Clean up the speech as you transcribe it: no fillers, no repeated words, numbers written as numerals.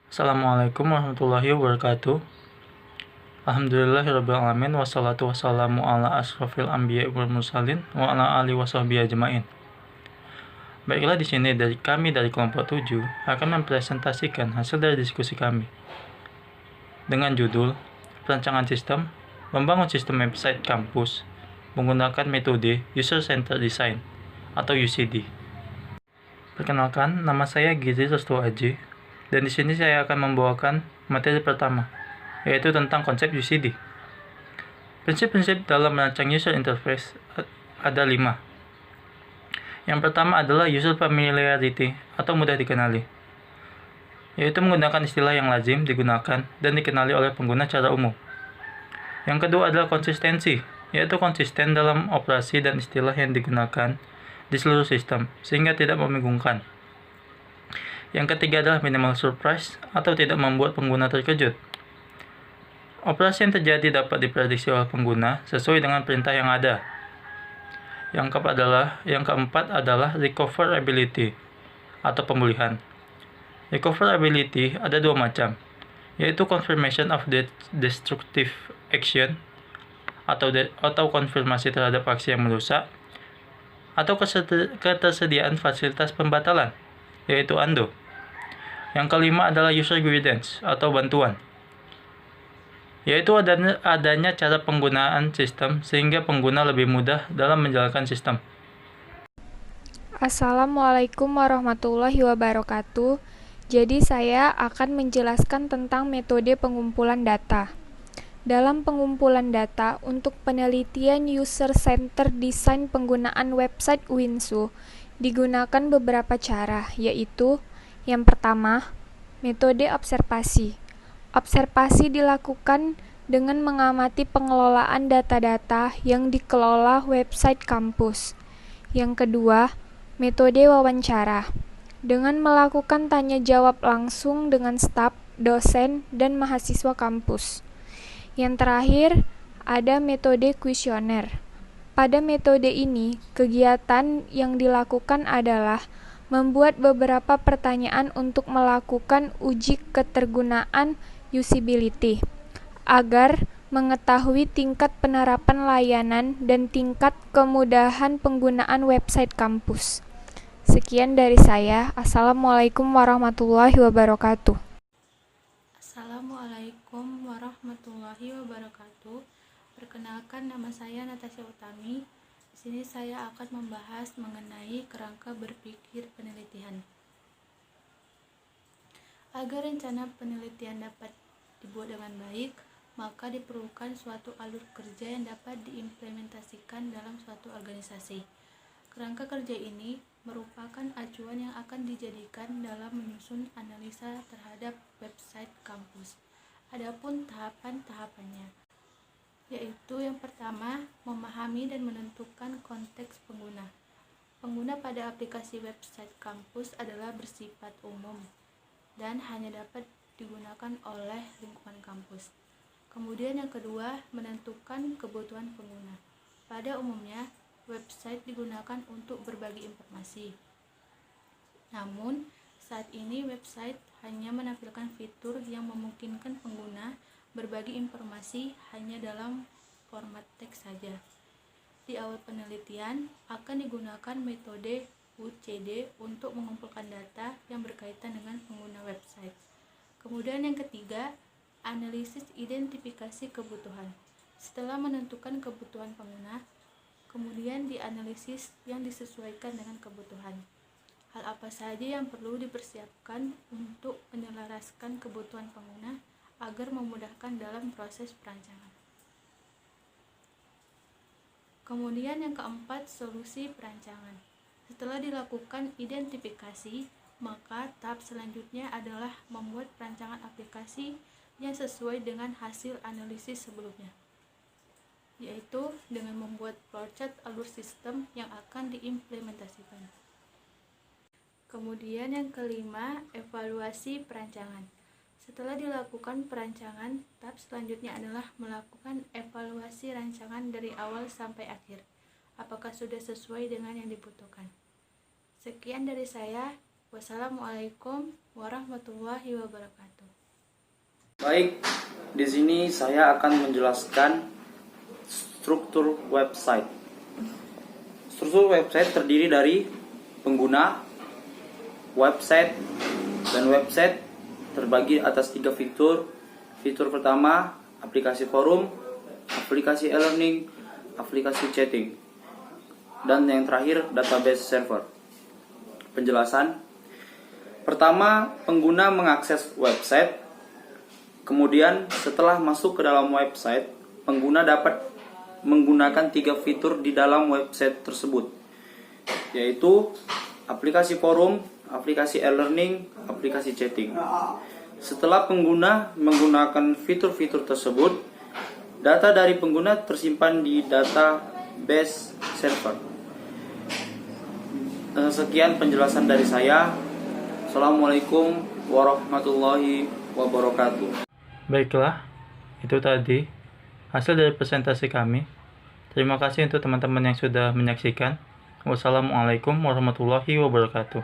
Assalamualaikum warahmatullahi wabarakatuh. Alhamdulillahirrabbilalamin. Wassalatu wassalamu ala asrofil anbiya wal mursalin wa ala alihi wasahbihi ajmain. Baiklah, di sini dari kelompok 7 akan mempresentasikan hasil dari diskusi kami dengan judul Perancangan Sistem, Membangun Sistem Website Kampus menggunakan metode User Centered Design atau UCD. Perkenalkan, nama saya Gizi Restu Aji, dan di sini saya akan membawakan materi pertama, yaitu tentang konsep UCD. Prinsip-prinsip dalam merancang user interface ada 5. Yang pertama adalah user familiarity atau mudah dikenali, yaitu menggunakan istilah yang lazim digunakan dan dikenali oleh pengguna secara umum. Yang kedua adalah konsistensi, yaitu konsisten dalam operasi dan istilah yang digunakan di seluruh sistem, sehingga tidak membingungkan. Yang ketiga adalah minimal surprise atau tidak membuat pengguna terkejut. Operasi yang terjadi dapat diprediksi oleh pengguna sesuai dengan perintah yang ada. Yang keempat adalah recoverability atau pemulihan. Recoverability ada 2 macam, yaitu confirmation of destructive action atau konfirmasi terhadap aksi yang merusak, atau ketersediaan fasilitas pembatalan, yaitu undo. Yang kelima adalah user guidance atau bantuan, yaitu adanya cara penggunaan sistem sehingga pengguna lebih mudah dalam menjalankan sistem. Assalamualaikum warahmatullahi wabarakatuh. Jadi saya akan menjelaskan tentang metode pengumpulan data. Dalam pengumpulan data untuk penelitian user-centered design penggunaan website Winsu, digunakan beberapa cara, yaitu yang pertama, metode observasi. Observasi dilakukan dengan mengamati pengelolaan data-data yang dikelola website kampus. Yang kedua, metode wawancara. Dengan melakukan tanya jawab langsung dengan staf, dosen, dan mahasiswa kampus. Yang terakhir, ada metode kuesioner. Pada metode ini, kegiatan yang dilakukan adalah membuat beberapa pertanyaan untuk melakukan uji ketergunaan usability, agar mengetahui tingkat penerapan layanan dan tingkat kemudahan penggunaan website kampus. Sekian dari saya. Assalamualaikum warahmatullahi wabarakatuh. Assalamualaikum warahmatullahi wabarakatuh. Perkenalkan, nama saya Natasha Utami. Di sini saya akan membahas mengenai kerangka berpikir penelitian. Agar rencana penelitian dapat dibuat dengan baik, maka diperlukan suatu alur kerja yang dapat diimplementasikan dalam suatu organisasi. Kerangka kerja ini merupakan acuan yang akan dijadikan dalam menyusun analisa terhadap website kampus. Adapun tahapan-tahapannya, yaitu yang pertama, memahami dan menentukan konteks pengguna. Pengguna pada aplikasi website kampus adalah bersifat umum dan hanya dapat digunakan oleh lingkungan kampus. Kemudian yang kedua, menentukan kebutuhan pengguna. Pada umumnya, website digunakan untuk berbagi informasi. Namun, saat ini website hanya menampilkan fitur yang memungkinkan pengguna berbagi informasi hanya dalam format teks saja. Di awal penelitian akan digunakan metode UCD untuk mengumpulkan data yang berkaitan dengan pengguna website. Kemudian yang ketiga, analisis identifikasi kebutuhan. Setelah menentukan kebutuhan pengguna, kemudian dianalisis yang disesuaikan dengan kebutuhan. Hal apa saja yang perlu dipersiapkan untuk menyelaraskan kebutuhan pengguna agar memudahkan dalam proses perancangan. Kemudian yang keempat, solusi perancangan. Setelah dilakukan identifikasi, maka tahap selanjutnya adalah membuat perancangan aplikasi yang sesuai dengan hasil analisis sebelumnya, yaitu dengan membuat flowchart alur sistem yang akan diimplementasikan. Kemudian yang kelima, evaluasi perancangan. Setelah dilakukan perancangan, tahap selanjutnya adalah melakukan evaluasi rancangan dari awal sampai akhir. Apakah sudah sesuai dengan yang dibutuhkan? Sekian dari saya. Wassalamualaikum warahmatullahi wabarakatuh. Baik, di sini saya akan menjelaskan struktur website. Struktur website terdiri dari pengguna, website, dan website terbagi atas 3 fitur. Fitur pertama, aplikasi forum, aplikasi e-learning, aplikasi chatting, dan yang terakhir, database server. Penjelasan. Pertama, pengguna mengakses website. Kemudian, setelah masuk ke dalam website, pengguna dapat menggunakan 3 fitur di dalam website tersebut, yaitu aplikasi forum, aplikasi e-learning, aplikasi chatting. Setelah pengguna menggunakan fitur-fitur tersebut, data dari pengguna tersimpan di database server. Sekian penjelasan dari saya. Assalamualaikum warahmatullahi wabarakatuh. Baiklah, itu tadi hasil dari presentasi kami. Terima kasih untuk teman-teman yang sudah menyaksikan. Wassalamualaikum warahmatullahi wabarakatuh.